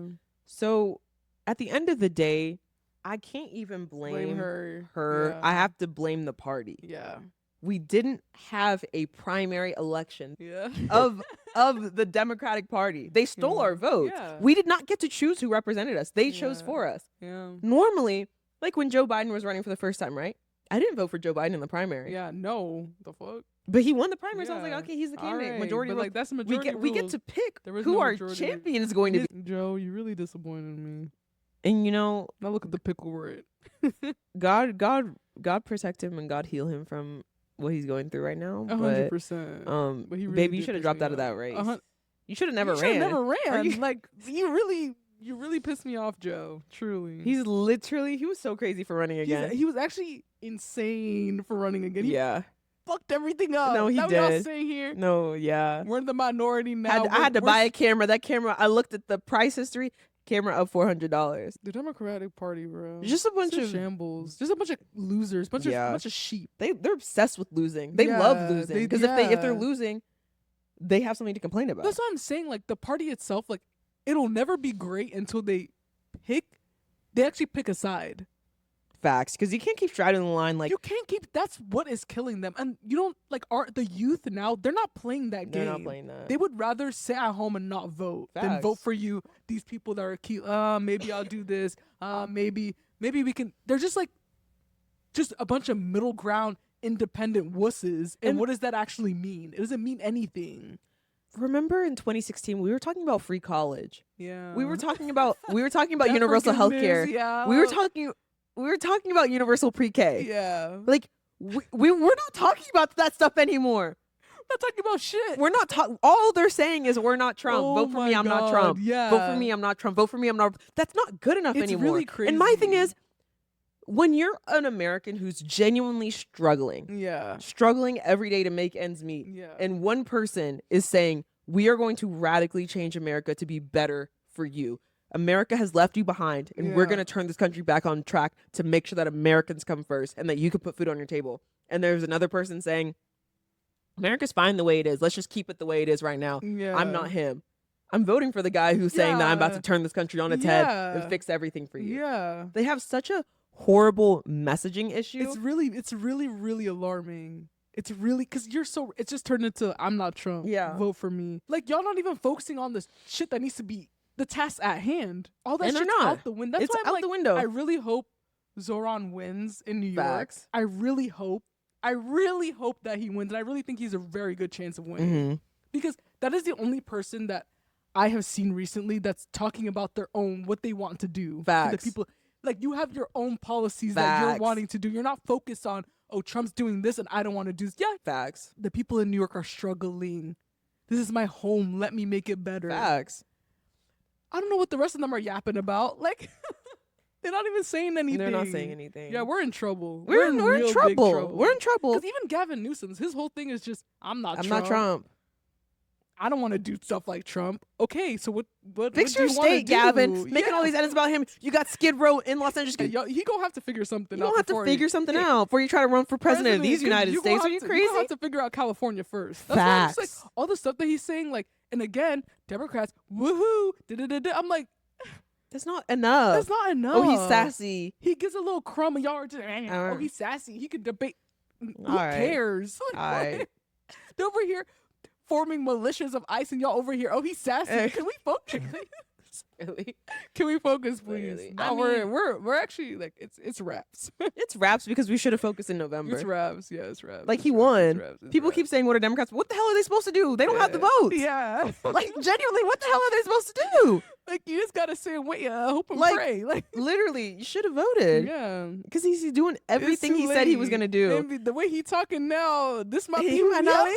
So at the end of the day, I can't even Blame her. Yeah. I have to blame the party. Yeah. We didn't have a primary election Yeah. of the Democratic Party. They stole Yeah. our votes. Yeah. We did not get to choose who represented us. They chose Yeah. for us. Yeah. Normally, like when Joe Biden was running for the first time, right? I didn't vote for Joe Biden in the primary. Yeah. No. The fuck. But he won the primary, so I was Yeah. like, okay, he's the All candidate. right, Majority but rules. like that's the we majority. get rules. to pick There was who no our majority. champion is going to be. Joe, you really disappointed me. And Now look at the pickle we're in. God protect him and God heal him from what he's going through right now. 100%. But But he really baby, you did should have piss dropped me out of that off. race. You should have never You should've ran. never Are ran. you- Like you really pissed me off, Joe. Truly. he was so crazy for running again. He was actually insane for running again. He Yeah. fucked everything up. No, he now we all did. sitting here. No, yeah. We're in the minority now. I had to We're buy a camera. That camera, I looked at the price history. Camera up $400. the Democratic Party, bro. Just a bunch It's of shambles. Just a bunch of losers. Bunch of sheep. they're obsessed with losing. They love Yeah, losing they- because if they're yeah. losing, they have something to complain about. That's what I'm saying. Like the party itself, like it'll never be great until they actually pick a side. Facts, because you can't keep straddling the line like You can't keep. That's what is killing them. And you don't like the youth now. They're not playing that they're game. not playing that. They would rather sit at home and not vote than vote Facts. for you. These people that are cute. Maybe I'll do this. Maybe we can. They're just a bunch of middle ground independent wusses. And And- what does that actually mean? It doesn't mean anything. Remember in 2016 we were talking about free college. Yeah. We were talking about Debt universal health care. forgiveness, Yeah. We were talking about universal pre-K. Yeah. Like we're not talking about that stuff anymore. Not talking about shit. We're not all they're saying is we're not Trump. Oh Vote for my me, I'm not God, Trump. yeah. Vote for me, I'm not Trump. Vote for me, I'm not. That's not good enough It's anymore. really And my thing crazy. is, when you're an American who's genuinely struggling every day to make ends meet, Yeah. and one person is saying, we are going to radically change America to be better for you. America has left you behind, and we're Yeah. going to turn this country back on track to make sure that Americans come first and that you can put food on your table. And there's another person saying, America's fine the way it is. Let's just keep it the way it is right now. Yeah. I'm not him. I'm voting for the guy who's saying that I'm about Yeah. to turn this country on its head Yeah. and fix everything for you. Yeah. They have such a horrible messaging issue. It's really alarming. It's really because it's just turned into I'm not Trump. Yeah. Vote for me. Like y'all not even focusing on the shit that needs to be the task at hand. All that And they're shit's not. out the window. That's It's why I'm out like, the window. I really hope Zoran wins in New York. Facts. I really hope that he wins. And I really think he's a very good chance of winning. Mhm. Because that is the only person that I have seen recently that's talking about their own what they want to do. For the Facts. people, like you have your own policies that you're Facts. wanting to do. You're not focused on Trump's doing this and I don't want to do this. Yeah, Facts. the people in New York are struggling. This is my home. Let me make it better. Facts. I don't know what the rest of them are yapping about. Like they're not even saying anything. They're not saying anything. Yeah, we're in trouble. We're in real big trouble. We're in trouble. Because even Gavin Newsom's his whole thing is just I'm not I'm Trump. not Trump. I don't want to do stuff like Trump. Okay, so what Fix do your you wanna state, do? Gavin. Making all Yeah. these edits about him. You got Skid Row in Los Angeles. Hey, he gonna have to figure something You out. don't have to before figure something out before you try to run for president of these United You States. gonna Are you have to- crazy? You gonna have to figure out California first. That's why I'm just Facts. like all the stuff that he's saying, like, and again, Democrats, woohoo, da-da-da-da. I'm like, That's not enough. that's not enough. Oh, he's sassy. He gets a little crumb, and y'all are just, oh, Alright. he's sassy. He could debate. Who Alright. cares? Like, Alright. They're over here forming militias of ICE, and y'all over here. Oh, he's sassy. Eh. Can we focus? Really? Can we focus, please? Literally. No, I mean- we're actually like it's raps. It's raps because we should have focused in November. It's raps. Yeah, it's raps. Like It's he raps, won. it's raps, it's People raps. keep saying, "What are Democrats? What the hell are they supposed to do? They don't have the vote." Yeah. Like genuinely, what the hell are they supposed to do? Like you just gotta say, wait, hope and Like, pray. Like Literally, you should have voted yeah. because he's doing It's everything too he said he was late. gonna do. And the way he talking now, this might He be might not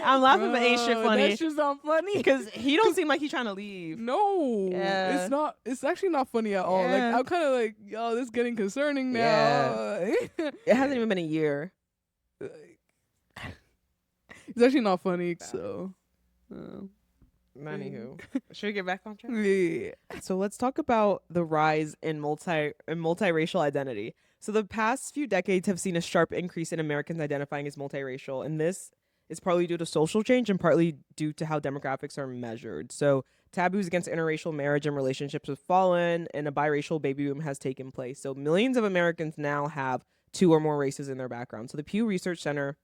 I'm laughing, but ain't shit Bro, funny That shit's not funny. because he don't seem like he's trying to leave. No, Yeah. it's not. It's actually not funny at all. Like Yeah. I'm kind of like, yo, this is getting concerning now. It hasn't even been a year. It's actually not funny. So, Anywho, should we get back on track? yeah. So let's talk about the rise in multiracial identity. So the past few decades have seen a sharp increase in Americans identifying as multiracial, and this is partly due to social change and partly due to how demographics are measured. So taboos against interracial marriage and relationships have fallen, and a biracial baby boom has taken place. So millions of Americans now have 2 or more races in their background. So the Pew Research Center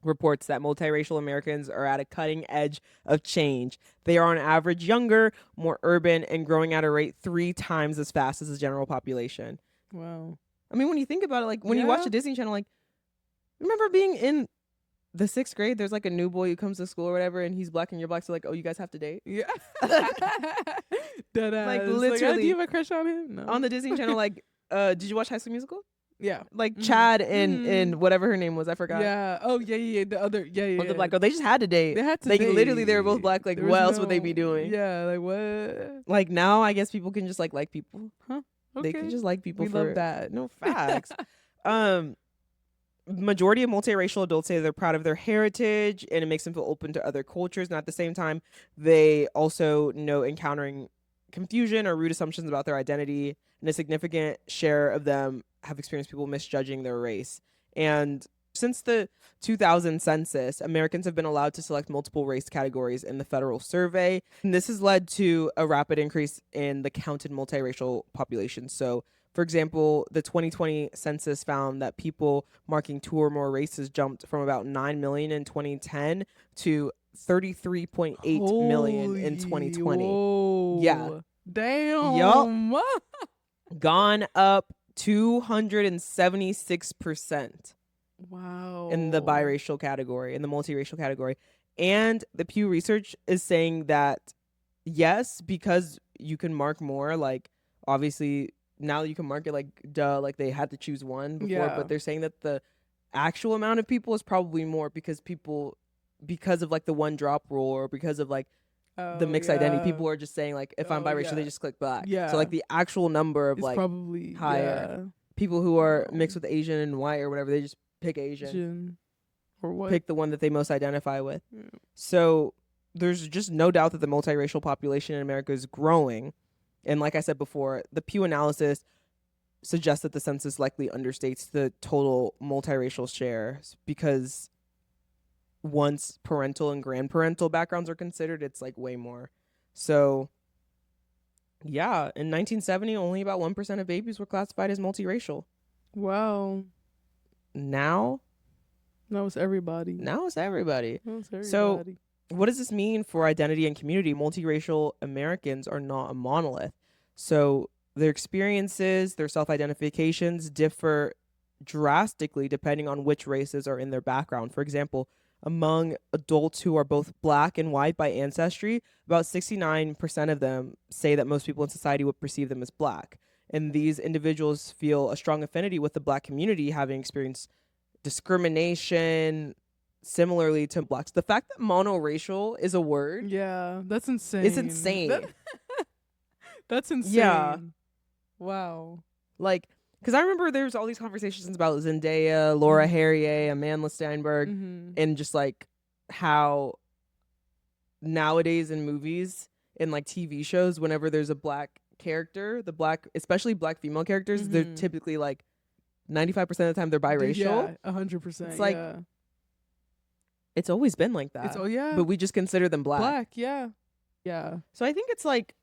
reports that multiracial Americans are at a cutting edge of change. They are on average younger, more urban, and growing at a rate 3 times as fast as the general population. Wow. I mean, when you think about it, like when you watch Yeah. the Disney Channel, like remember being in the 6th grade, there's like a new boy who comes to school or whatever, and he's black and you're black, so like, oh, you guys have to date. Yeah. Dead ass. Like, Like, literally. do you have a crush on him? No. On the Disney Channel, like, did you watch High School Musical? Yeah. Like Chad and whatever her name was, I forgot. Yeah. Oh yeah. The other Or the black girl, they just had to date. They had to Like date. literally, they were both black. Like, There was what else would they be doing? Yeah. Like what? Like now, I guess people can just like people. Huh? They can just like people. We for love that. No facts. Majority of multiracial adults say they're proud of their heritage and it makes them feel open to other cultures. And at the same time, they also know encountering confusion or rude assumptions about their identity. And a significant share of them have experienced people misjudging their race. And since the 2000 census, Americans have been allowed to select multiple race categories in the federal survey. And this has led to a rapid increase in the counted multiracial population. So, for example, the 2020 census found that people marking 2 or more races jumped from about 9 million in 2010 to 33.8 million in 2020. Whoa. Yeah. Damn. Yup. Gone up 276% Wow. in the biracial category, in the multiracial category. And the Pew Research is saying that, yes, because you can mark more, like, obviously, now you can mark it like, like they had to choose one before, Yeah. but they're saying that the actual amount of people is probably more because of like the one drop rule or because of like the mixed identity, people are just saying like, if I'm biracial, they just click black. Yeah. So like the actual number of it's like probably higher. People who are mixed with Asian and white or whatever, they just pick Asian. Or what? Pick the one that they most identify with. Yeah. So there's just no doubt that the multiracial population in America is growing. And like I said before, the Pew analysis suggests that the census likely understates the total multiracial share because once parental and grandparental backgrounds are considered, it's like way more. So yeah, in 1970, only about 1% of babies were classified as multiracial. Wow. Now it's everybody. it's everybody. Now it's everybody. So what does this mean for identity and community? Multiracial Americans are not a monolith. So their experiences, their self-identifications differ drastically depending on which races are in their background. For example, among adults who are both black and white by ancestry, about 69% of them say that most people in society would perceive them as black. And these individuals feel a strong affinity with the black community, having experienced discrimination similarly to blacks. The fact that monoracial is a word, yeah, that's insane. it's insane. That's insane. Yeah. Wow. Like, because I remember there was all these conversations about Zendaya, Laura Harrier, Amanda Steinberg, and just like how nowadays in movies and like TV shows, whenever there's a black character, especially black female characters, they're typically like 95% of the time they're biracial. Yeah, 100%. It's like, it's always been like that. But we just consider them black. Yeah. So I think it's like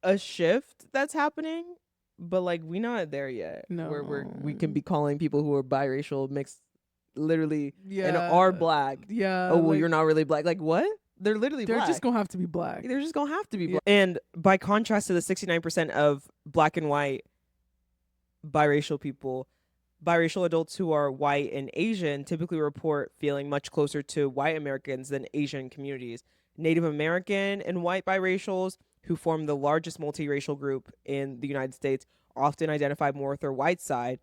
a shift that's happening, but like we're not there yet. No. Where we can be calling people who are biracial mixed literally Yeah. and are black. Yeah. Oh, well, you're not really black. Like what? They're literally They're black. just gonna have to be black. They're just gonna have to be black. And by contrast to the 69% of black and white biracial people, biracial adults who are white and Asian typically report feeling much closer to white Americans than Asian communities. Native American and white biracials, who form the largest multiracial group in the United States, often identify more with their white side.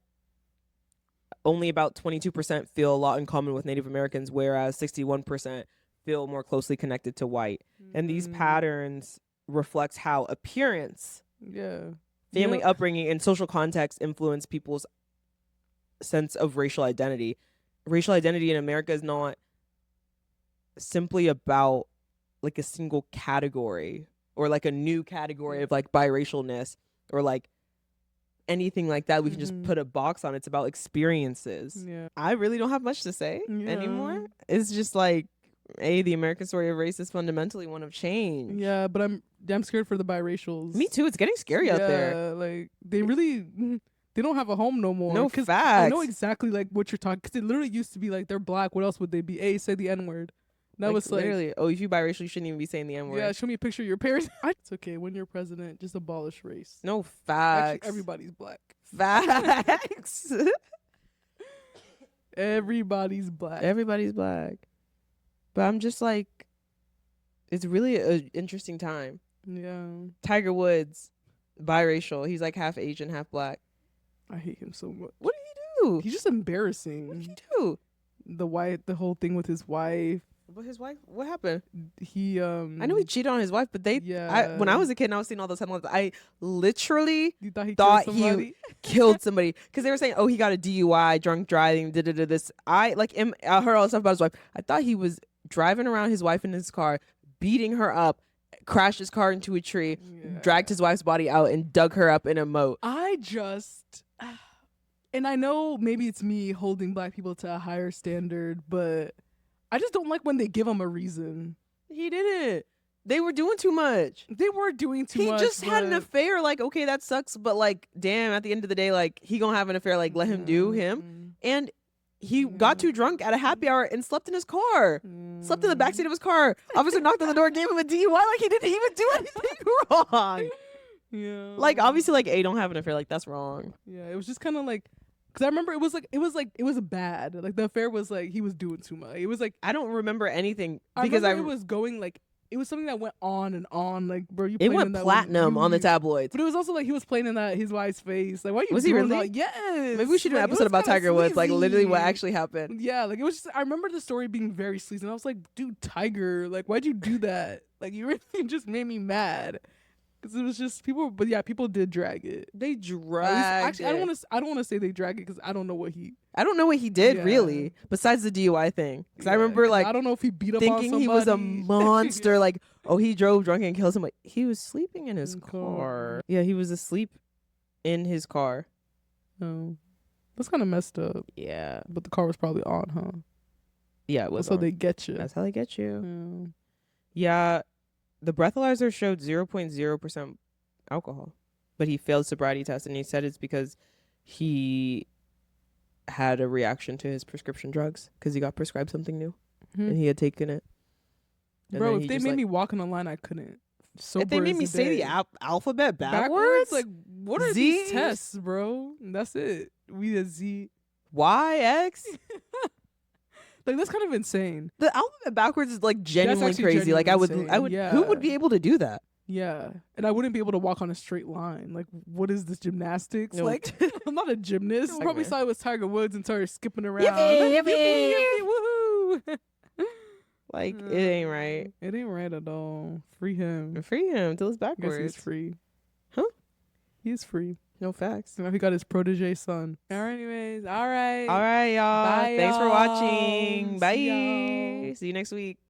Only about 22% feel a lot in common with Native Americans, whereas 61% feel more closely connected to white. And these patterns reflect how appearance, family upbringing, and social context influence people's sense of racial identity. Racial identity in America is not simply about like a single category or like a new category of like biracialness or like anything like that we can just put a box on. It's about experiences. I really don't have much to say anymore. It's just like, the American story of race is fundamentally one of change. Yeah, but I'm scared for the biracials. Me too. It's getting scary out there. Like they really they don't have a home no more. No facts. I know exactly like what you're talking, because it literally used to be like they're black. What else would they be? Say the N-word. That was like, literally, if you biracial, you shouldn't even be saying the N-word. Yeah, show me a picture of your parents. It's okay. When you're president, just abolish race. No facts. Actually, everybody's black. Facts. Everybody's black. Everybody's black. But I'm just like, it's really an interesting time. Yeah. Tiger Woods, biracial. He's like half Asian, half black. I hate him so much. What did he do? He's just embarrassing. What did he do? The whole thing with his wife. But his wife, what happened? He I know he cheated on his wife, but when I was a kid and I was seeing all those headlines, I literally You thought he thought killed somebody? killed somebody because they were saying, oh, he got a DUI, drunk driving, this. I heard all the stuff about his wife. I thought he was driving around his wife in his car, beating her up, crashed his car into a tree, dragged his wife's body out, and dug her up in a moat. And I know maybe it's me holding black people to a higher standard, but I just don't like when they give him a reason. He didn't. They were doing too much. They were doing too much. He just had an affair. Like, okay, that sucks, but like, damn, at the end of the day, like, he gonna have an affair. Like, let him do him. And he got too drunk at a happy hour and slept in his car. Slept in the backseat of his car. Officer knocked on the door, gave him a DUI. Like, he didn't even do anything wrong. Yeah. Like, obviously, like, A, don't have an affair. Like, that's wrong. Yeah, it was just kind of like, because I remember it was bad. Like, the affair was like, he was doing too much. It was like, I don't remember anything because because it was going like, it was something that went on and on. Like, bro, it went platinum on the tabloids. But it was also like he was playing in his wife's face. Like, why are you Was he doing really? that? Yes. Maybe we should do an episode about Tiger Woods, like literally what actually happened. Yeah, like it was just, I remember the story being very sleazy. And I was like, dude, Tiger, like, why'd you do that? Like, you really just made me mad. Because it was just people, but yeah, people did drag it. They dragged Actually, I don't want to say they drag it because I don't know what he did really, besides the DUI thing. Because I remember like I don't know if he beat up thinking on he was a somebody. monster. Like, oh, he drove drunk and killed somebody. He was sleeping in his Car. car. Yeah, he was asleep in his car. Oh, that's kind of messed up. Yeah, But the car was probably on, huh? yeah, it was. That's how on. they get you. That's how they get you. Yeah. Yeah, the breathalyzer showed 0.0% alcohol, but he failed sobriety test, and he said it's because he had a reaction to his prescription drugs because he got prescribed something new and he had taken it. And Bro, then if he they just, made like, me walk in the line, I couldn't. if they made me say the alphabet backwards, like what are Z? these tests, bro? That's it. We a Z. Y, X. Like, that's kind of insane. The alphabet backwards is like genuinely actually crazy. Like, I would, insane. Yeah. who would be able to do that? Yeah, and I wouldn't be able to walk on a straight line. Like, what is this, gymnastics? No. Like, I'm not a gymnast. No, Probably man. saw it was Tiger Woods and started skipping around. Yippee, Like, yippee. woohoo! Like, it ain't right. It ain't right at all. Free him. Free him till it's I guess backwards. he's free. Huh? He is free. No facts. You know, he got his protege son. All right, anyways. All right. All right, y'all. Bye, Thanks for y'all. watching. See Bye. y'all. See you next week.